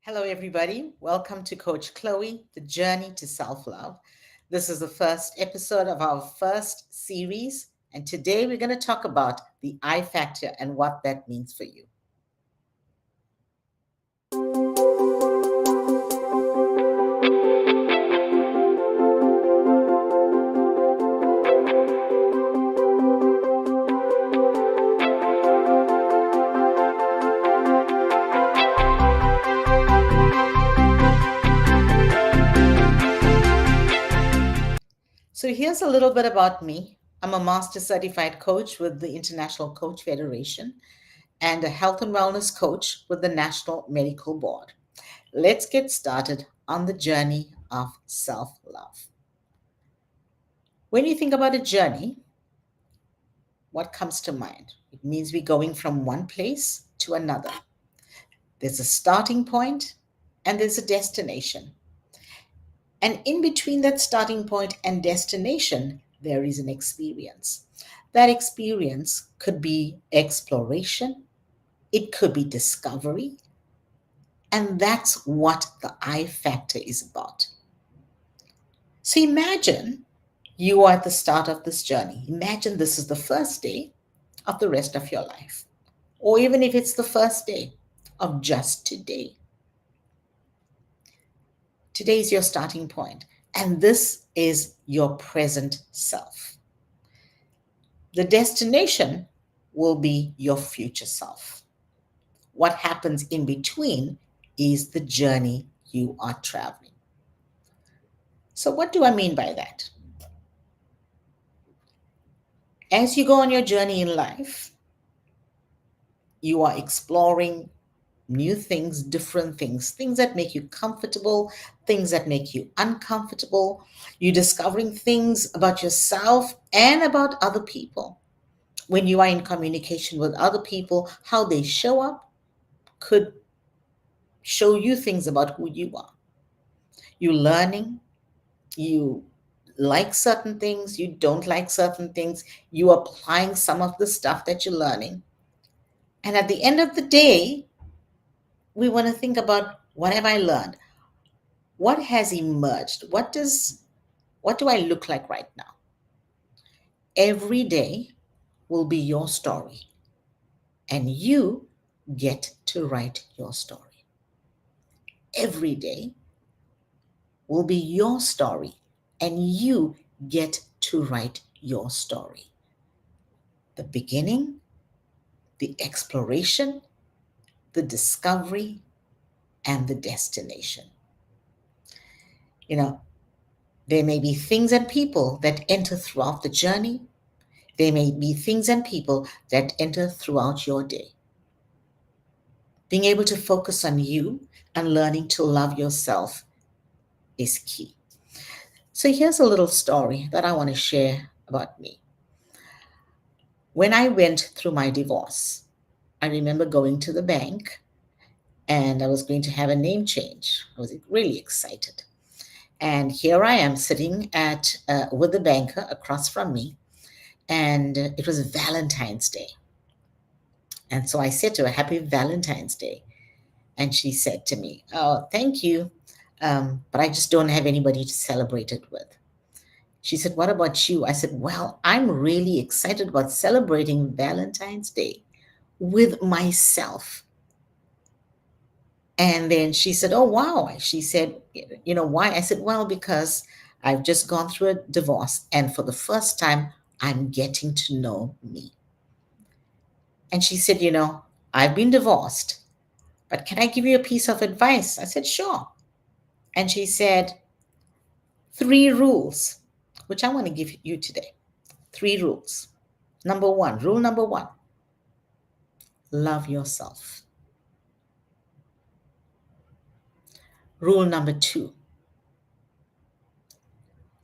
Hello, everybody. Welcome to Coach Chloe, The Journey to Self Love. This is the first episode of our first series, and today we're going to talk about the I factor and what that means for you. So, here's a little bit about me. I'm a master certified coach with the International Coach Federation and a health and wellness coach with the National Medical Board. Let's get started on the journey of self love. When you think about a journey, what comes to mind? It means we're going from one place to another. There's a starting point and there's a destination. And in between that starting point and destination, there is an experience. That experience could be exploration, it could be discovery, and that's what the I factor is about. So imagine you are at the start of this journey. Imagine this is the first day of the rest of your life, or even if it's the first day of just today. Today is your starting point, and this is your present self. The destination will be your future self. What happens in between is the journey you are traveling. So, what do I mean by that? As you go on your journey in life, you are exploring new things, different things, things that make you comfortable, things that make you uncomfortable. You're discovering things about yourself and about other people. When you are in communication with other people, how they show up could show you things about who you are. You're learning, you like certain things, you don't like certain things, you are applying some of the stuff that you're learning. And at the end of the day, we want to think about, what have I learned? What has emerged? What do I look like right now? Every day will be your story, and you get to write your story. Every day will be your story, and you get to write your story. The beginning, the exploration, the discovery, and the destination. You know, there may be things and people that enter throughout the journey. There may be things and people that enter throughout your day. Being able to focus on you and learning to love yourself is key. So here's a little story that I want to share about me. When I went through my divorce, I remember going to the bank and I was going to have a name change. I was really excited. And here I am sitting with the banker across from me, and it was Valentine's Day. And so I said to her, Happy Valentine's Day. And she said to me, Oh, thank you. But I just don't have anybody to celebrate it with. She said, What about you? I said, Well, I'm really excited about celebrating Valentine's Day with myself. And then she said, Oh, wow. She said, Why? I said, Well, because I've just gone through a divorce. And for the first time, I'm getting to know me. And she said, I've been divorced, but can I give you a piece of advice? I said, Sure. And she said, 3 rules, which I want to give you today. 3 rules. Rule number one, love yourself. Rule number 2,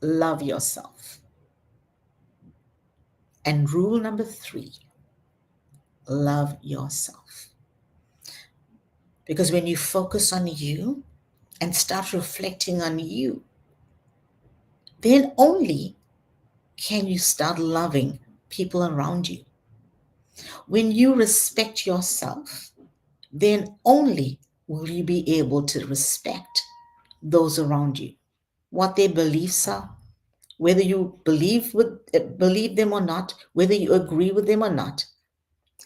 love yourself. And rule number 3, love yourself. Because when you focus on you and start reflecting on you, then only can you start loving people around you. When you respect yourself, then only will you be able to respect those around you, what their beliefs are, whether you believe them or not, whether you agree with them or not.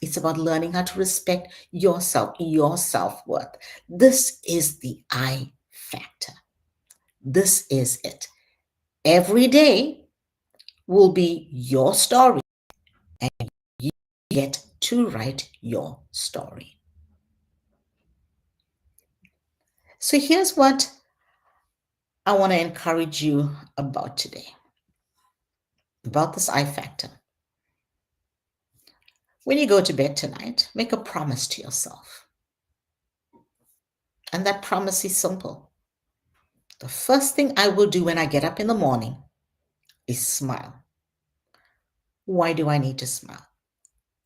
It's about learning how to respect yourself, your self-worth. This is the I factor. This is it. Every day will be your story, and you get to write your story. So here's what I want to encourage you about today, about this I factor. When you go to bed tonight, make a promise to yourself. And that promise is simple. The first thing I will do when I get up in the morning is smile. Why do I need to smile?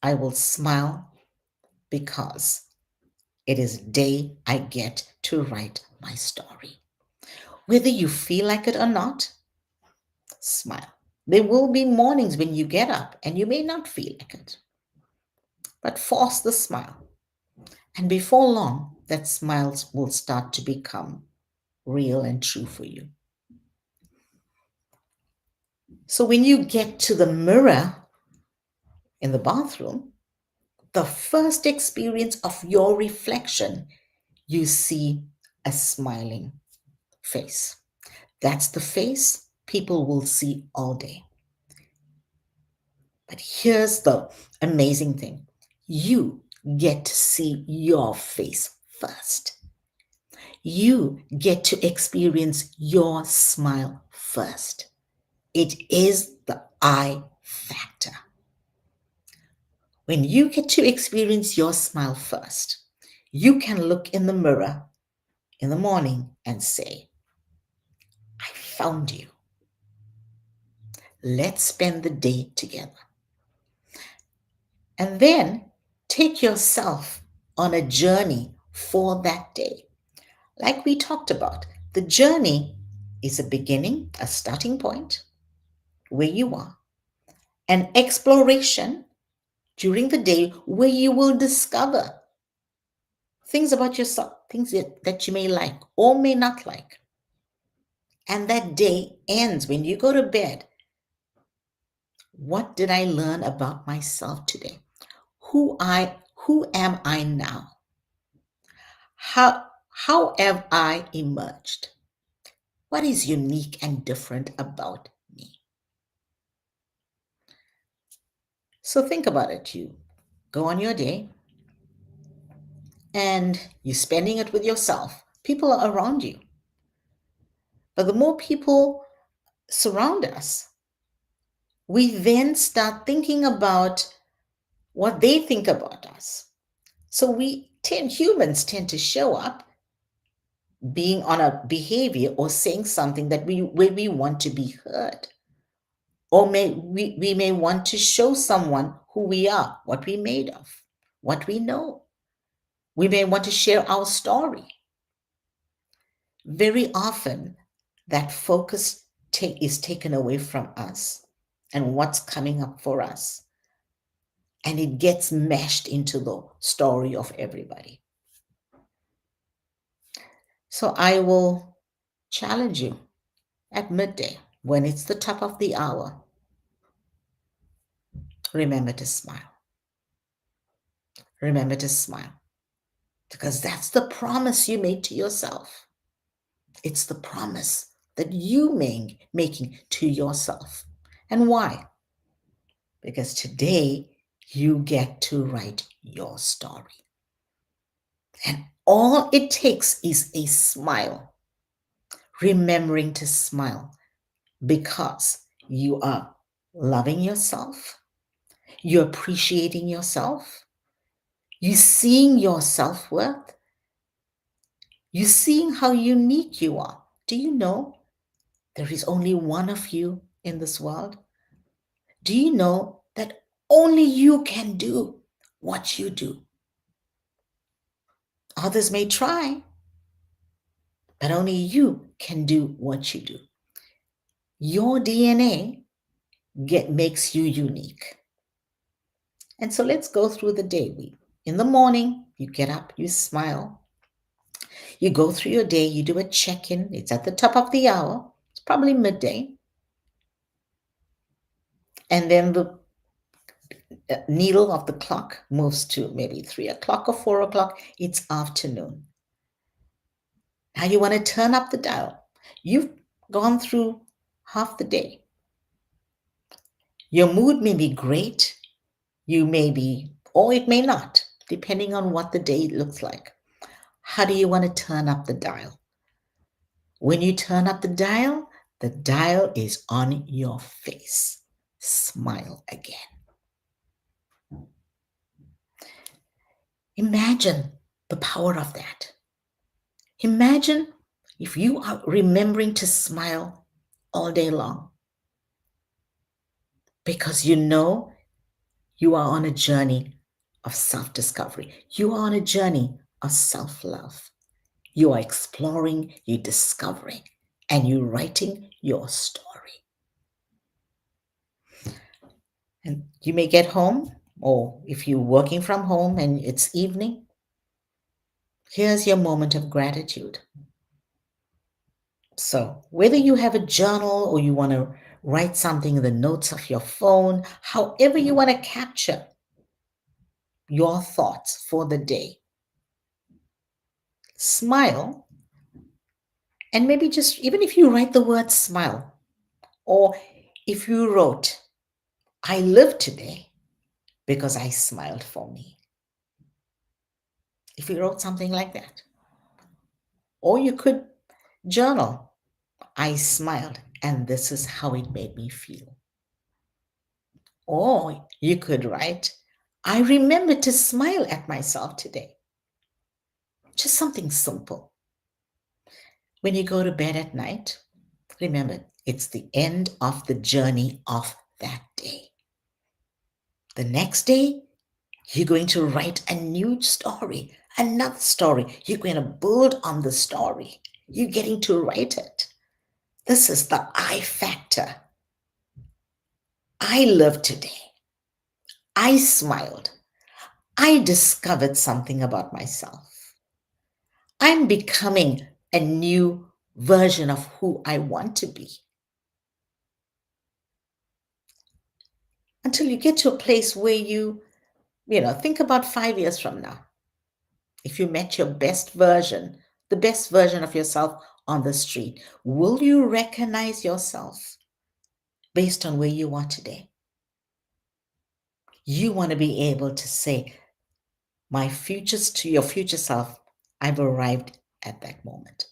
I will smile because it is a day I get to write my story. Whether you feel like it or not, smile. There will be mornings when you get up and you may not feel like it, but force the smile. And before long, that smile will start to become real and true for you. So when you get to the mirror in the bathroom, the first experience of your reflection, you see a smiling face. That's the face people will see all day. But here's the amazing thing. You get to see your face first. You get to experience your smile first. It is the I factor. When you get to experience your smile first, you can look in the mirror in the morning and say, I found you. Let's spend the day together. And then take yourself on a journey for that day. Like we talked about, the journey is a beginning, a starting point where you are, an exploration during the day where you will discover things about yourself, things that you may like or may not like. And that day ends when you go to bed. What did I learn about myself today? Who am I now? How have I emerged? What is unique and different about me? So think about it. You go on your day and you're spending it with yourself. People are around you. But the more people surround us, we then start thinking about what they think about us. So humans tend to show up being on a behavior or saying something where we want to be heard. Or we may want to show someone who we are, what we're made of, what we know. We may want to share our story. Very often, that focus is taken away from us and what's coming up for us. And it gets meshed into the story of everybody. So I will challenge you at midday when it's the top of the hour. Remember to smile. Remember to smile. Because that's the promise you made to yourself. It's the promise that you making to yourself. And why? Because today you get to write your story. And all it takes is a smile. Remembering to smile because you are loving yourself. You're appreciating yourself. You're seeing your self-worth. You're seeing how unique you are. Do you know there is only one of you in this world? Do you know that only you can do what you do? Others may try, but only you can do what you do. Your DNA makes you unique. And so let's go through the day. In the morning, you get up, you smile. You go through your day, you do a check-in. It's at the top of the hour. It's probably midday. And then the needle of the clock moves to maybe 3 o'clock or 4 o'clock. It's afternoon. Now you want to turn up the dial. You've gone through half the day. Your mood may be great. You may be, or it may not, depending on what the day looks like. How do you want to turn up the dial? When you turn up the dial is on your face. Smile again. Imagine the power of that. Imagine if you are remembering to smile all day long because you know you are on a journey of self discovery. You are on a journey of self love. You are exploring, you're discovering, and you're writing your story. And you may get home, or if you're working from home and it's evening, here's your moment of gratitude. So, whether you have a journal or you want to write something in the notes of your phone, however you want to capture your thoughts for the day, smile. And maybe just even if you write the word smile, or if you wrote, I live today because I smiled for me. If you wrote something like that. Or you could journal, I smiled and this is how it made me feel. Or you could write, I remember to smile at myself today. Just something simple. When you go to bed at night, remember, it's the end of the journey of that day. The next day, you're going to write a new story, another story. You're going to build on the story. You're getting to write it. This is the I factor. I lived today. I smiled. I discovered something about myself. I'm becoming a new version of who I want to be. Until you get to a place where think about 5 years from now. If you met your best version, the best version of yourself on the street, will you recognize yourself based on where you are today? You want to be able to say, to your future self, I've arrived at that moment.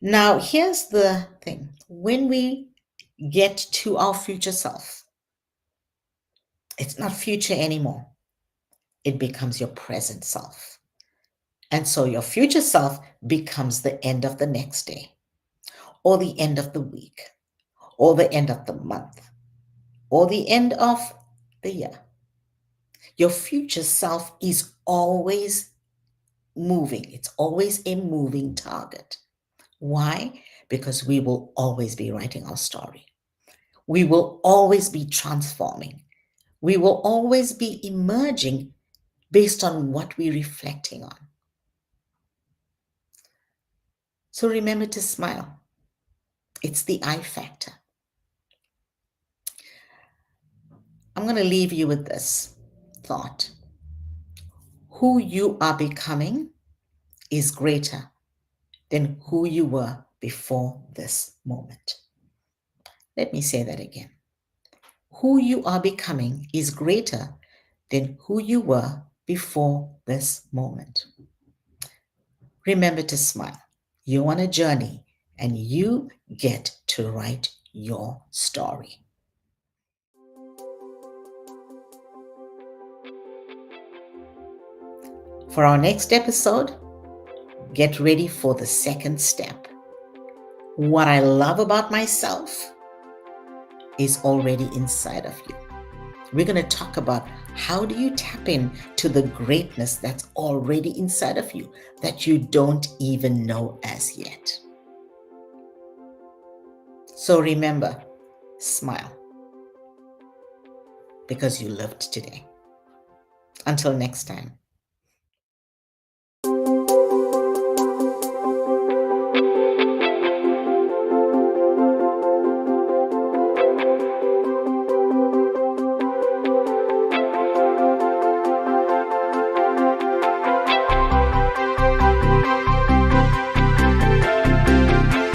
Now, here's the thing. When we get to our future self, it's not future anymore. It becomes your present self. And so your future self becomes the end of the next day, or the end of the week, or the end of the month, or the end of the year. Your future self is always moving. It's always a moving target. Why? Because we will always be writing our story. We will always be transforming. We will always be emerging based on what we're reflecting on. So remember to smile. It's the I factor. I'm going to leave you with this thought. Who you are becoming is greater than who you were before this moment. Let me say that again. Who you are becoming is greater than who you were before this moment. Remember to smile. You're on a journey and you get to write your story. For our next episode, get ready for the second step. What I love about myself is already inside of you. We're going to talk about how do you tap into the greatness that's already inside of you that you don't even know as yet. So remember, smile because you lived today. Until next time.